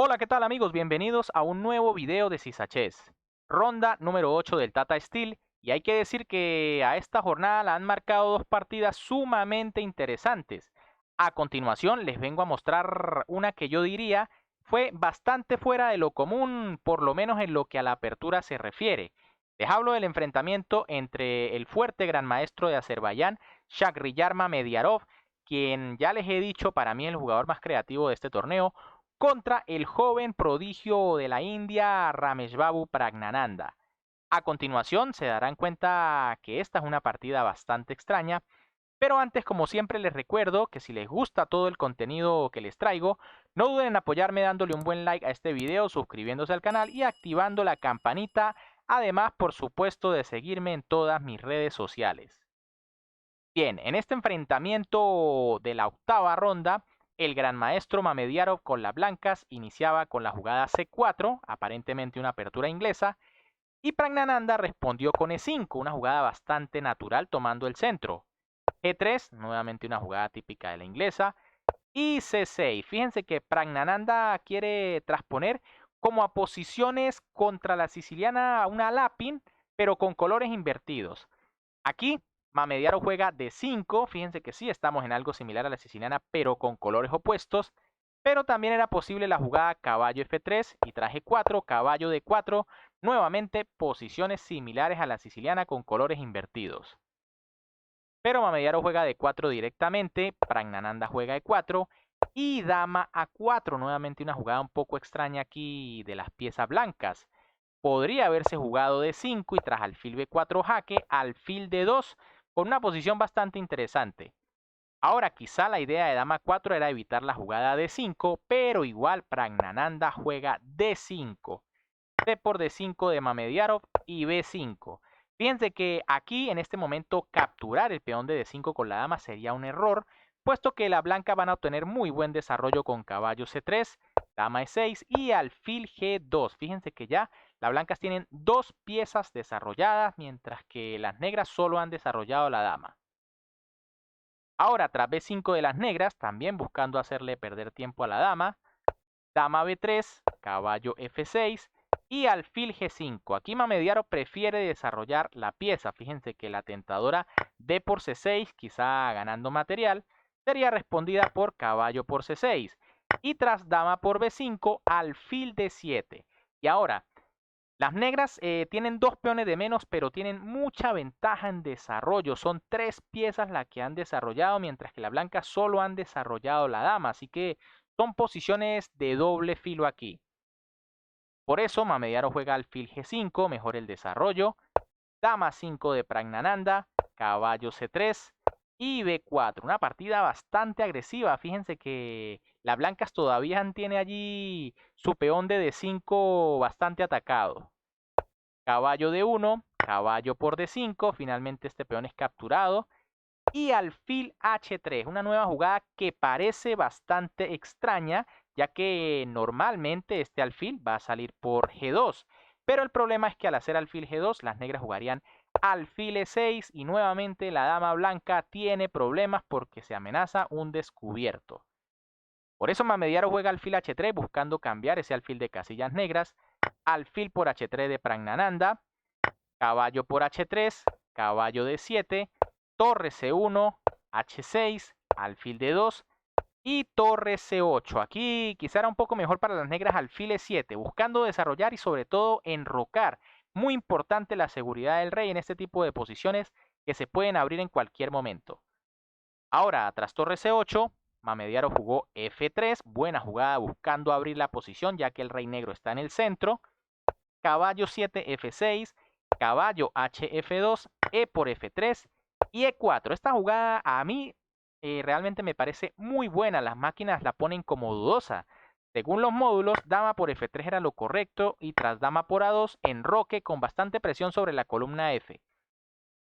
Hola, ¿qué tal amigos? Bienvenidos a un nuevo video de Sisachés. Ronda número 8 del Tata Steel. Y hay que decir que a esta jornada la han marcado dos partidas sumamente interesantes. A continuación les vengo a mostrar una que yo diría fue bastante fuera de lo común, por lo menos en lo que a la apertura se refiere. Les hablo del enfrentamiento entre el fuerte gran maestro de Azerbaiyán, Shakhriyar Mamediarov, quien ya les he dicho para mí es el jugador más creativo de este torneo, contra el joven prodigio de la India Rameshbabu Pragnananda. A continuación se darán cuenta que esta es una partida bastante extraña, pero antes, como siempre, les recuerdo que si les gusta todo el contenido que les traigo, no duden en apoyarme dándole un buen like a este video, suscribiéndose al canal y activando la campanita, además, por supuesto, de seguirme en todas mis redes sociales. Bien, en este enfrentamiento de la octava ronda, el gran maestro Mamediarov con las blancas iniciaba con la jugada C4, aparentemente una apertura inglesa, y Pragnananda respondió con E5, una jugada bastante natural tomando el centro. E3, nuevamente una jugada típica de la inglesa, y C6. Fíjense que Pragnananda quiere transponer como a posiciones contra la siciliana una Lapin, pero con colores invertidos. Aquí Mamediaro juega de 5, fíjense que sí, estamos en algo similar a la siciliana, pero con colores opuestos. Pero también era posible la jugada caballo F3 y traje 4, caballo D4, nuevamente posiciones similares a la siciliana con colores invertidos. Pero Mamediaro juega de 4 directamente, Pragnananda juega de 4 y dama A4, nuevamente una jugada un poco extraña aquí de las piezas blancas. Podría haberse jugado de 5 y tras alfil B4 jaque, alfil D2, con una posición bastante interesante. Ahora, quizá la idea de dama 4 era evitar la jugada de 5, pero igual Pragnananda juega D5. C por D5 de Mamediarov y B5. Fíjense que aquí en este momento capturar el peón de D5 con la dama sería un error, puesto que las blancas van a obtener muy buen desarrollo con caballo C3, dama E6 y alfil G2. Fíjense que ya las blancas tienen dos piezas desarrolladas, mientras que las negras solo han desarrollado la dama. Ahora, tras B5 de las negras, también buscando hacerle perder tiempo a la dama, dama B3, caballo F6 y alfil G5. Aquí Mamediaro prefiere desarrollar la pieza. Fíjense que la tentadora D por C6, quizá ganando material, sería respondida por caballo por C6. Y tras dama por B5, alfil D7. Y ahora, las negras tienen dos peones de menos, pero tienen mucha ventaja en desarrollo. Son tres piezas las que han desarrollado, mientras que las blancas solo han desarrollado la dama. Así que son posiciones de doble filo aquí. Por eso Mamediaro juega alfil G5, mejor el desarrollo. Dama 5 de Pragnananda, caballo C3 y B4. Una partida bastante agresiva. Fíjense que las blancas todavía tiene allí su peón de D5 bastante atacado. Caballo D1, caballo por D5, finalmente este peón es capturado. Y alfil H3, una nueva jugada que parece bastante extraña, ya que normalmente este alfil va a salir por G2. Pero el problema es que al hacer alfil G2, las negras jugarían alfil E6 y nuevamente la dama blanca tiene problemas porque se amenaza un descubierto. Por eso Mamediaro juega alfil H3 buscando cambiar ese alfil de casillas negras, alfil por H3 de Pragnananda, caballo por H3, caballo D7, torre C1, H6, alfil D2 y torre C8. Aquí quizá era un poco mejor para las negras alfil E7, buscando desarrollar y sobre todo enrocar. Muy importante la seguridad del rey en este tipo de posiciones que se pueden abrir en cualquier momento. Ahora, tras torre C8, Mamediaro jugó F3, buena jugada buscando abrir la posición ya que el rey negro está en el centro. Caballo 7 F6, caballo HF2, E por F3 y E4. Esta jugada a mí realmente me parece muy buena. Las máquinas la ponen como dudosa. Según los módulos, dama por F3 era lo correcto y tras dama por A2, enroque con bastante presión sobre la columna F.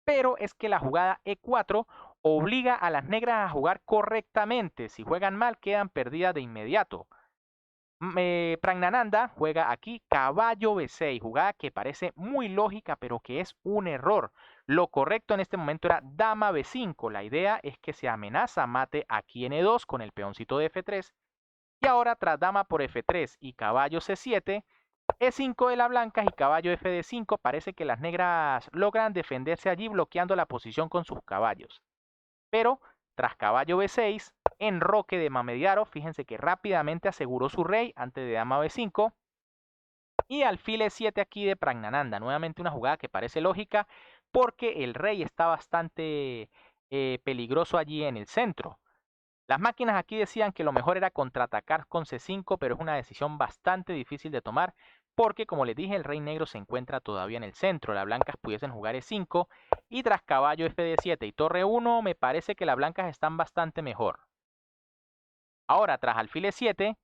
Pero es que la jugada E4 obliga a las negras a jugar correctamente. Si juegan mal, quedan perdidas de inmediato. Pragnananda juega aquí caballo B6, jugada que parece muy lógica, pero que es un error. Lo correcto en este momento era dama B5. La idea es que se amenaza mate aquí en E2 con el peoncito de F3 Y ahora tras dama por F3 y caballo C7, E5 de las blancas y caballo FD5, parece que las negras logran defenderse allí bloqueando la posición con sus caballos. Pero tras caballo B6, enroque de Mamediaro, fíjense que rápidamente aseguró su rey antes de dama B5. Y alfil E7 aquí de Pragnananda, nuevamente una jugada que parece lógica porque el rey está bastante peligroso allí en el centro. Las máquinas aquí decían que lo mejor era contraatacar con C5, pero es una decisión bastante difícil de tomar porque, como les dije, el rey negro se encuentra todavía en el centro. Las blancas pudiesen jugar E5 y tras caballo FD7 y torre 1 me parece que las blancas están bastante mejor. Ahora, tras alfil E7,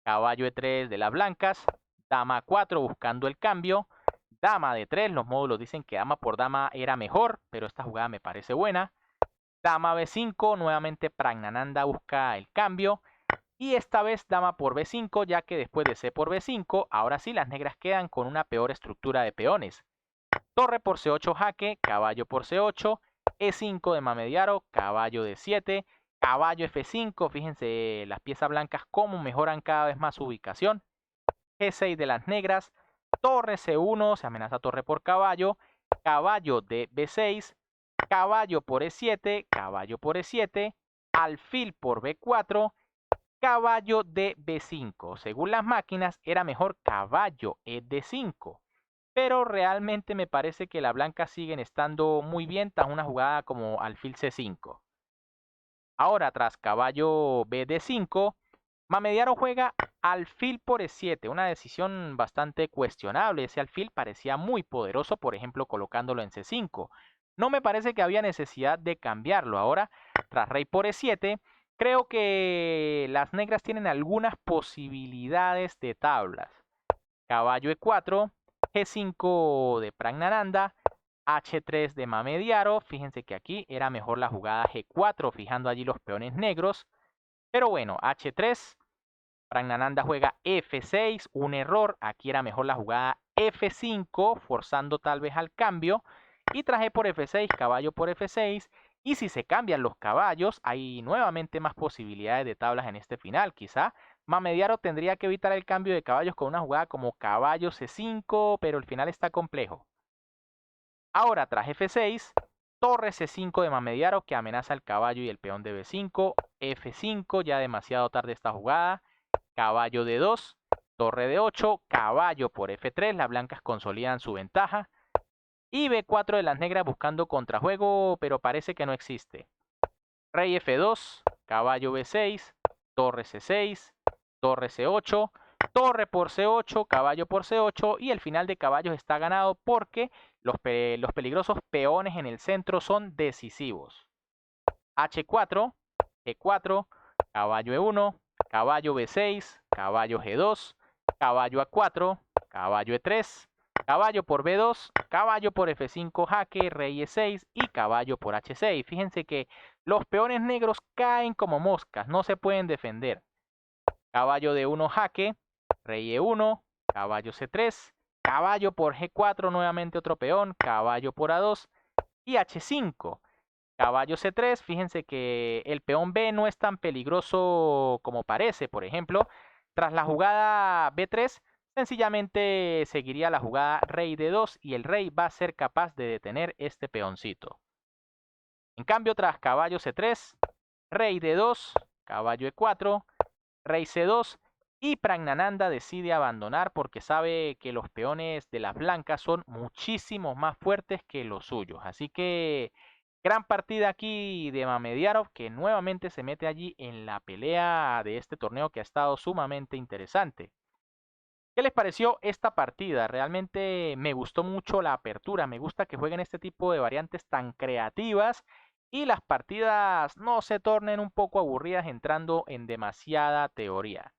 caballo E3 de las blancas, dama 4 buscando el cambio, dama D3, los módulos dicen que dama por dama era mejor, pero esta jugada me parece buena. Dama B5, nuevamente Pragnananda busca el cambio. Y esta vez dama por B5, ya que después de C por B5, ahora sí las negras quedan con una peor estructura de peones. Torre por C8 jaque, caballo por C8, E5 de Mamediaro, caballo D7, caballo F5, fíjense las piezas blancas cómo mejoran cada vez más su ubicación. G6 de las negras, torre C1, se amenaza torre por caballo, caballo de B6, caballo por E7, caballo por E7, alfil por B4, caballo de B5. Según las máquinas, era mejor caballo E D5. Pero realmente me parece que las blancas siguen estando muy bien tras una jugada como alfil C5. Ahora, tras caballo B D5, Mamediaro juega alfil por E7, una decisión bastante cuestionable. Ese alfil parecía muy poderoso, por ejemplo, colocándolo en C5. No me parece que había necesidad de cambiarlo. Ahora, tras rey por E7, creo que las negras tienen algunas posibilidades de tablas. Caballo E4, G5 de Pragnananda, H3 de Mamediaro. Fíjense que aquí era mejor la jugada G4, fijando allí los peones negros. Pero bueno, H3, Pragnananda juega F6, un error. Aquí era mejor la jugada F5, forzando tal vez al cambio. Y traje por F6, caballo por F6. Y si se cambian los caballos, hay nuevamente más posibilidades de tablas en este final. Quizá Mamediaro tendría que evitar el cambio de caballos con una jugada como caballo C5, pero el final está complejo. Ahora tras F6, torre C5 de Mamediaro que amenaza el caballo y el peón de B5, F5, ya demasiado tarde esta jugada, caballo D2, torre D8, caballo por F3, las blancas consolidan su ventaja, y B4 de las negras buscando contrajuego, pero parece que no existe. Rey F2, caballo B6, torre C6, torre C8, torre por C8, caballo por C8 y el final de caballos está ganado porque los peligrosos peones en el centro son decisivos. H4, E4, caballo E1, caballo B6, caballo G2, caballo A4, caballo E3, caballo por B2, caballo por F5 jaque, rey E6 y caballo por H6. Fíjense que los peones negros caen como moscas, no se pueden defender. Caballo D1 jaque, rey E1, caballo C3, caballo por G4, nuevamente otro peón, caballo por A2 y H5. Caballo C3, fíjense que el peón B no es tan peligroso como parece. Por ejemplo, tras la jugada B3, sencillamente seguiría la jugada rey D2 y el rey va a ser capaz de detener este peoncito. En cambio, tras caballo C3, rey D2, caballo E4, rey C2 y Pragnananda decide abandonar porque sabe que los peones de las blancas son muchísimo más fuertes que los suyos. Así que gran partida aquí de Mamediarov que nuevamente se mete allí en la pelea de este torneo que ha estado sumamente interesante. ¿Qué les pareció esta partida? Realmente me gustó mucho la apertura, me gusta que jueguen este tipo de variantes tan creativas y las partidas no se tornen un poco aburridas entrando en demasiada teoría.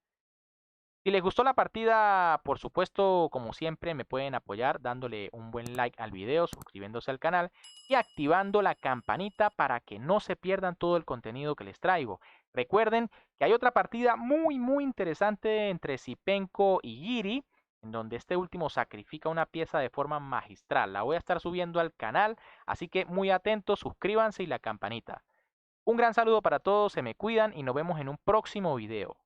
Si les gustó la partida, por supuesto, como siempre, me pueden apoyar dándole un buen like al video, suscribiéndose al canal y activando la campanita para que no se pierdan todo el contenido que les traigo. Recuerden que hay otra partida muy interesante entre Zipenko y Giri, en donde este último sacrifica una pieza de forma magistral. La voy a estar subiendo al canal, así que muy atentos, suscríbanse y la campanita. Un gran saludo para todos, se me cuidan y nos vemos en un próximo video.